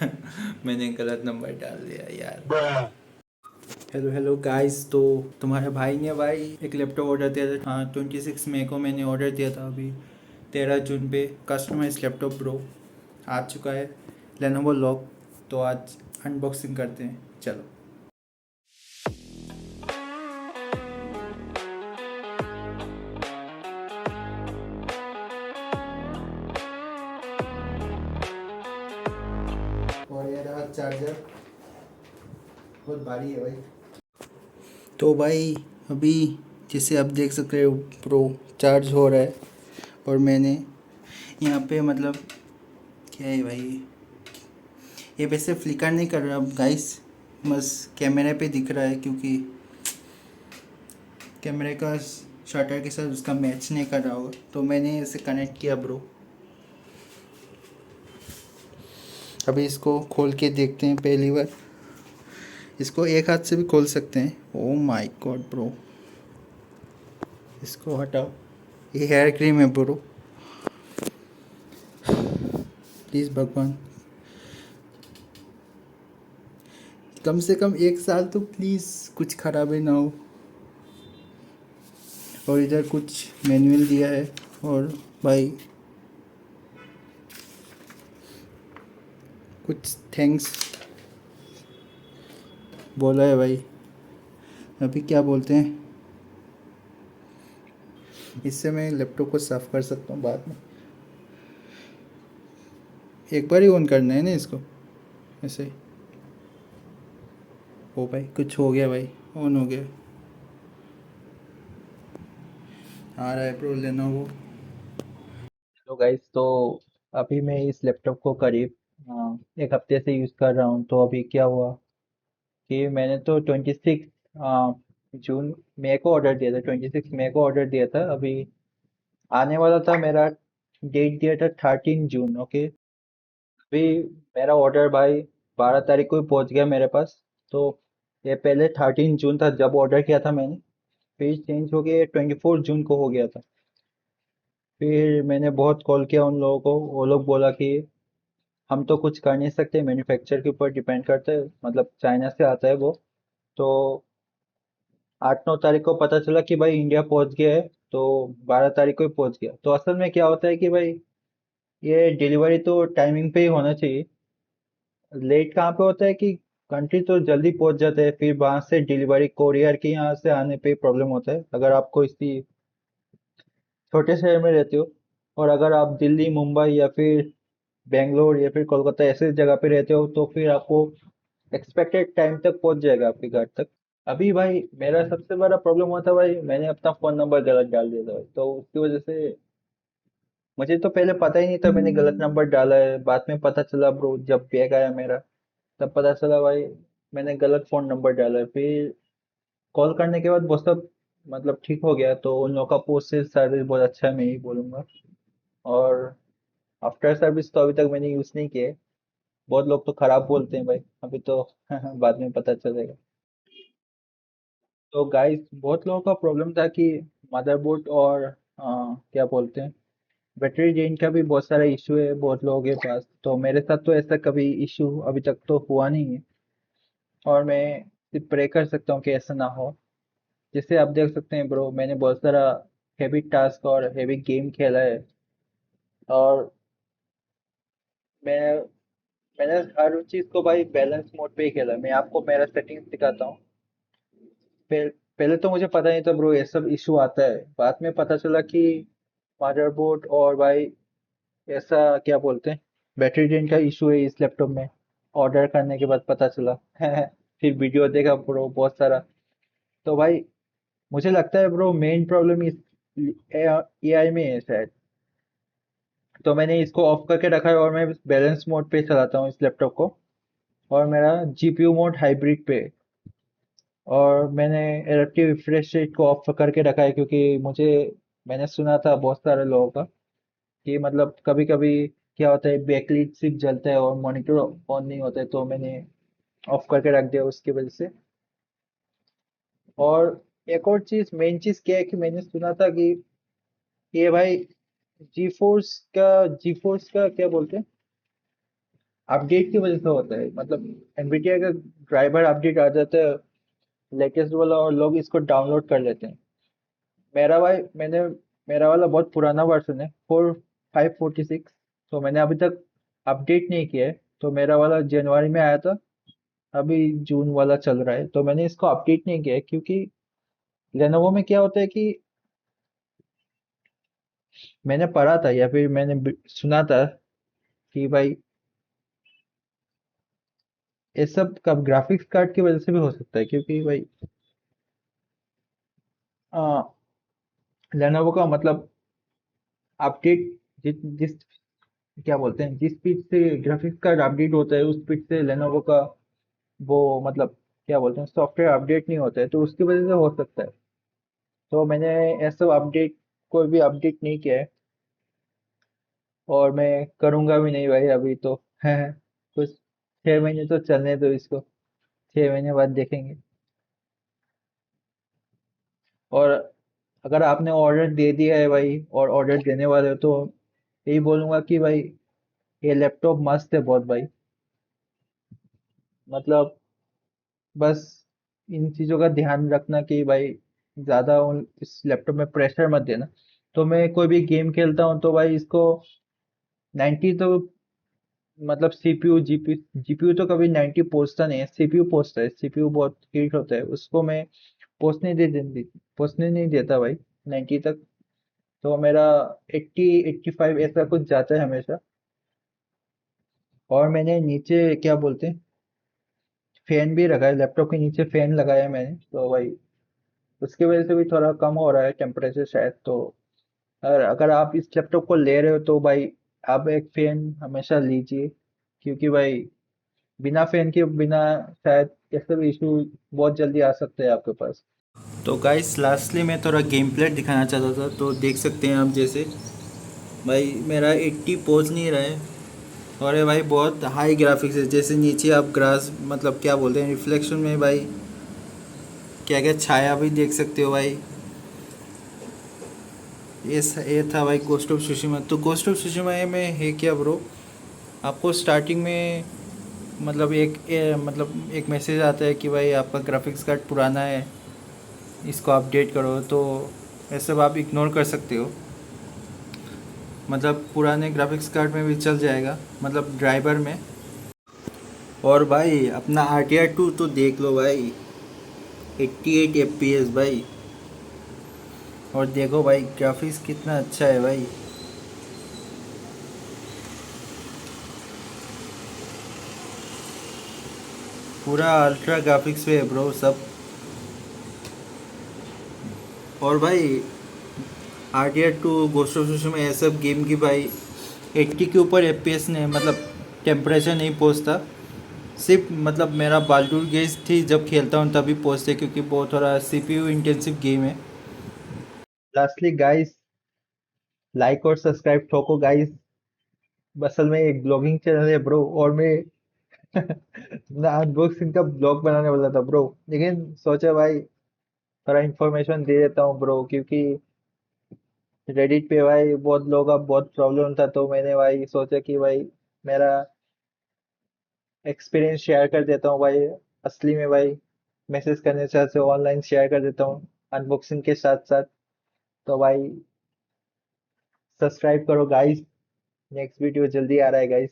मैंने गलत नंबर डाल दिया यार। हेलो हेलो गाइस, तो तुम्हारे भाई ने भाई एक लैपटॉप ऑर्डर दिया था। हाँ, 26 मई को मैंने ऑर्डर दिया था। अभी 13 जून पे कस्टमाइज लैपटॉप ब्रो आ चुका है, लेनोवो लॉग। तो आज अनबॉक्सिंग करते हैं, चलो। और ये रहा चार्जर, बहुत भारी है भाई। तो भाई अभी जैसे आप देख सकते हो प्रो चार्ज हो रहा है। और मैंने यहाँ पे मतलब क्या है भाई, ये वैसे फ्लिकर नहीं कर रहा अब गाइस, बस कैमरे पे दिख रहा है क्योंकि कैमरे का शटर के साथ उसका मैच नहीं कर रहा होगा। तो मैंने इसे कनेक्ट किया ब्रो। अभी इसको खोल के देखते हैं पहली बार। इसको एक हाथ से भी खोल सकते हैं। ओ माय गॉड ब्रो, इसको हटाओ। ये हेयर क्रीम है ब्रो, प्लीज़ भगवान कम से कम 1 साल तो प्लीज़ कुछ खराबी ना हो। और इधर कुछ मैनुअल दिया है। और भाई कुछ थैंक्स बोला है भाई। अभी क्या बोलते हैं, इससे मैं लैपटॉप को साफ़ कर सकता हूँ बाद में। एक बार ही ऑन करना है ना इसको, ऐसे। ओ भाई कुछ हो गया भाई, ऑन हो गया। आ रहा है प्रो लेनोवो। तो गाइस, तो अभी मैं इस लैपटॉप को करीब एक हफ्ते से यूज़ कर रहा हूँ। तो अभी क्या हुआ कि मैंने तो 26 जून मई को ऑर्डर दिया था। 26 मई को ऑर्डर दिया था। अभी आने वाला था मेरा डेट दिया था 13 जून। ओके, अभी मेरा ऑर्डर भाई 12 तारीख को ही पहुंच गया मेरे पास। तो ये पहले 13 जून था जब ऑर्डर किया था मैंने, फिर चेंज हो गया 24 जून को हो गया था। फिर मैंने बहुत कॉल किया उन लोगों को। वो लोग बोला कि हम तो कुछ कर नहीं सकते, मैन्युफैक्चर के ऊपर डिपेंड करता है, मतलब चाइना से आता है वो। तो 8-9 तारीख को पता चला कि भाई इंडिया पहुंच गया है। तो 12 तारीख को ही पहुंच गया। तो असल में क्या होता है कि भाई ये डिलीवरी तो टाइमिंग पे ही होना चाहिए। लेट कहाँ पे होता है कि कंट्री तो जल्दी पहुंच जाते हैं, फिर वहां से डिलीवरी कोरियर के यहाँ से आने पे प्रॉब्लम होता है अगर आपको इसी छोटे शहर में रहते हो। और अगर आप दिल्ली, मुंबई या फिर बेंगलोर या फिर कोलकाता ऐसे जगह पे रहते हो तो फिर आपको एक्सपेक्टेड टाइम तक पहुंच जाएगा आपके घर तक। अभी भाई मेरा सबसे बड़ा प्रॉब्लम हुआ था भाई, मैंने अपना फोन नंबर गलत डाल दिया था भाई। तो उसकी वजह से मुझे तो पहले पता ही नहीं था मैंने गलत नंबर डाला है। बाद में पता चला ब्रो, जब बैग आया मेरा तब पता चला भाई मैंने गलत फोन नंबर डाला है। फिर कॉल करने के बाद वो सब मतलब ठीक हो गया। तो उन लोगों का पोस्ट से सर्विस बहुत अच्छा है, मैं ही बोलूंगा। और आफ्टर सर्विस तो अभी तक मैंने यूज नहीं किए। बहुत लोग तो खराब बोलते हैं भाई, अभी तो बाद में पता चलेगा। तो गाइस, बहुत लोगों का प्रॉब्लम था कि मदरबोर्ड और क्या बोलते हैं, बैटरी ड्रेन का भी बहुत सारा इशू है बहुत लोगों के पास। तो मेरे साथ तो ऐसा कभी इशू अभी तक तो हुआ नहीं है। और मैं सिर्फ प्रे कर सकता हूँ कि ऐसा ना हो। जैसे आप देख सकते हैं ब्रो, मैंने बहुत सारा हैवी टास्क और हैवी गेम खेला है। और मैं मैंने हर चीज को भाई बैलेंस मोड पे ही खेला है। मैं आपको मेरा सेटिंग्स दिखाता हूँ। पहले तो मुझे पता नहीं था ब्रो ये सब इशू आता है। बाद में पता चला कि मदरबोर्ड और भाई ऐसा क्या बोलते हैं, बैटरी ड्रेन का इशू है इस लैपटॉप में। ऑर्डर करने के बाद पता चला। फिर वीडियो देखा ब्रो बहुत सारा। तो भाई मुझे लगता है ब्रो मेन प्रॉब्लम इस एआई में है शायद। तो मैंने इसको ऑफ करके रखा है और मैं बैलेंस मोड पे चलाता हूँ इस लैपटॉप को। और मेरा जीपीयू मोड हाइब्रिड पे है। और मैंने एडेप्टिव रिफ्रेश रेट को ऑफ करके रखा है क्योंकि मैंने सुना था बहुत सारे लोगों का कि मतलब कभी कभी क्या होता है, बैकलाइट सिर्फ जलता है और मॉनिटर ऑन नहीं होता है। तो मैंने ऑफ करके रख दिया उसकी वजह से। और एक और चीज, मेन चीज क्या है कि मैंने सुना था कि ये भाई जी फोर्स का क्या बोलते हैं, अपडेट की वजह से होता है, मतलब एनवीडिया का ड्राइवर अपडेट आ जाता है लेटेस्ट वाला, और लोग इसको डाउनलोड कर लेते हैं। मेरा भाई मैंने मेरा वाला बहुत पुराना वर्जन है, 4546। तो मैंने अभी तक अपडेट नहीं किया है, तो मेरा वाला जनवरी में आया था, अभी जून वाला चल रहा है, तो मैंने इसको अपडेट नहीं किया है, क्योंकि लेनोवो में क्या होता है कि मैंने पढ़ा था या फिर मैंने सुना था कि भाई ये सब का ग्राफिक्स कार्ड की वजह से भी हो सकता है, क्योंकि भाई लेनोवो का मतलब अपडेट जिस क्या बोलते हैं, जिस स्पीड से ग्राफिक्स कार्ड अपडेट होता है, उस स्पीड से लेनोवो का वो मतलब क्या बोलते हैं, सॉफ्टवेयर अपडेट नहीं होता है, तो उसकी वजह से हो सकता है। तो मैंने ऐसा अपडेट कोई भी अपडेट नहीं किया है, और मैं करूंगा भी नहीं भाई अभी तो। है कुछ 6 महीने तो चलने दो इसको, 6 महीने बाद देखेंगे। और अगर आपने ऑर्डर दे दिया है भाई, और ऑर्डर देने वाले हो, तो यही बोलूंगा कि भाई ये लैपटॉप मस्त है बहुत भाई। मतलब बस इन चीजों का ध्यान रखना कि भाई ज्यादा इस लैपटॉप में प्रेशर मत देना। तो मैं कोई भी गेम खेलता हूँ तो भाई इसको 90 तो, मतलब सीपीयू जीपीयू तो कभी 90 पहुंचता नहीं है, सीपीयू पहुंचता है, सीपीयू बहुत हीट होता है, उसको मैं पहुंचने नहीं देता भाई 90 तक। तो मेरा 80 85 ऐसा कुछ जाता है हमेशा। और मैंने नीचे क्या बोलते हैं, फैन भी रखा है, लैपटॉप के नीचे फैन लगाया है मैंने, तो भाई उसकी वजह से भी थोड़ा कम हो रहा है टेम्परेचर शायद। तो अगर आप इस लैपटॉप को ले रहे हो तो भाई आप एक फैन हमेशा लीजिए, क्योंकि भाई बिना फैन के बिना शायद ऐसे भी इशू बहुत जल्दी आ सकते हैं आपके पास। तो गाइस लास्टली मैं थोड़ा गेम प्ले दिखाना चाहता था, तो देख सकते हैं आप, जैसे भाई मेरा 80 पहुंच नहीं रहा है, और ये भाई बहुत हाई ग्राफिक्स है। जैसे नीचे आप ग्रास मतलब क्या बोलते हैं, रिफ्लेक्शन में भाई क्या क्या छाया भी देख सकते हो भाई। ये था भाई गोस्ट ऑफ सुशिमा। तो गोस्ट ऑफ सुशिमा में है क्या ब्रो, आपको स्टार्टिंग में मतलब मतलब एक मैसेज आता है कि भाई आपका ग्राफिक्स कार्ड पुराना है, इसको अपडेट करो। तो ये सब आप इग्नोर कर सकते हो, मतलब पुराने ग्राफिक्स कार्ड में भी चल जाएगा, मतलब ड्राइवर में। और भाई अपना RTR 2 तो देख लो भाई, 88 FPS भाई। और देखो भाई ग्राफिक्स कितना अच्छा है भाई। पूरा अल्ट्रा ग्राफिक्स पे है ब्रो सब। और भाई RTR 2 गोस्ट ऑफ सुशिमा ये सब गेम की भाई 80 के ऊपर FPS ने मतलब टेम्परेचर नहीं पहुंचता। सिर्फ मतलब मेरा बाल्डूर गेज थी जब खेलता हूँ तभी पहुंचते, क्योंकि बहुत थोड़ा CPU इंटेंसिव गेम है। लास्टली गाइस, लाइक और सब्सक्राइब ठोको गाइस। असल में एक ब्लॉगिंग चैनल है ब्रो, और मैं ना अनबॉक्सिंग का ब्लॉग बनाने वाला था ब्रो, लेकिन सोचा भाई थोड़ा इन्फॉर्मेशन दे देता हूँ ब्रो, क्योंकि रेडिट पे भाई बहुत लोगों का बहुत प्रॉब्लम था, तो मैंने भाई सोचा कि भाई मेरा एक्सपीरियंस शेयर कर देता हूँ भाई। असली में भाई मैसेज करने से ऑनलाइन शेयर कर देता हूँ अनबॉक्सिंग के साथ साथ। तो भाई सब्सक्राइब करो गाइस, नेक्स्ट वीडियो जल्दी आ रहा है गाइस।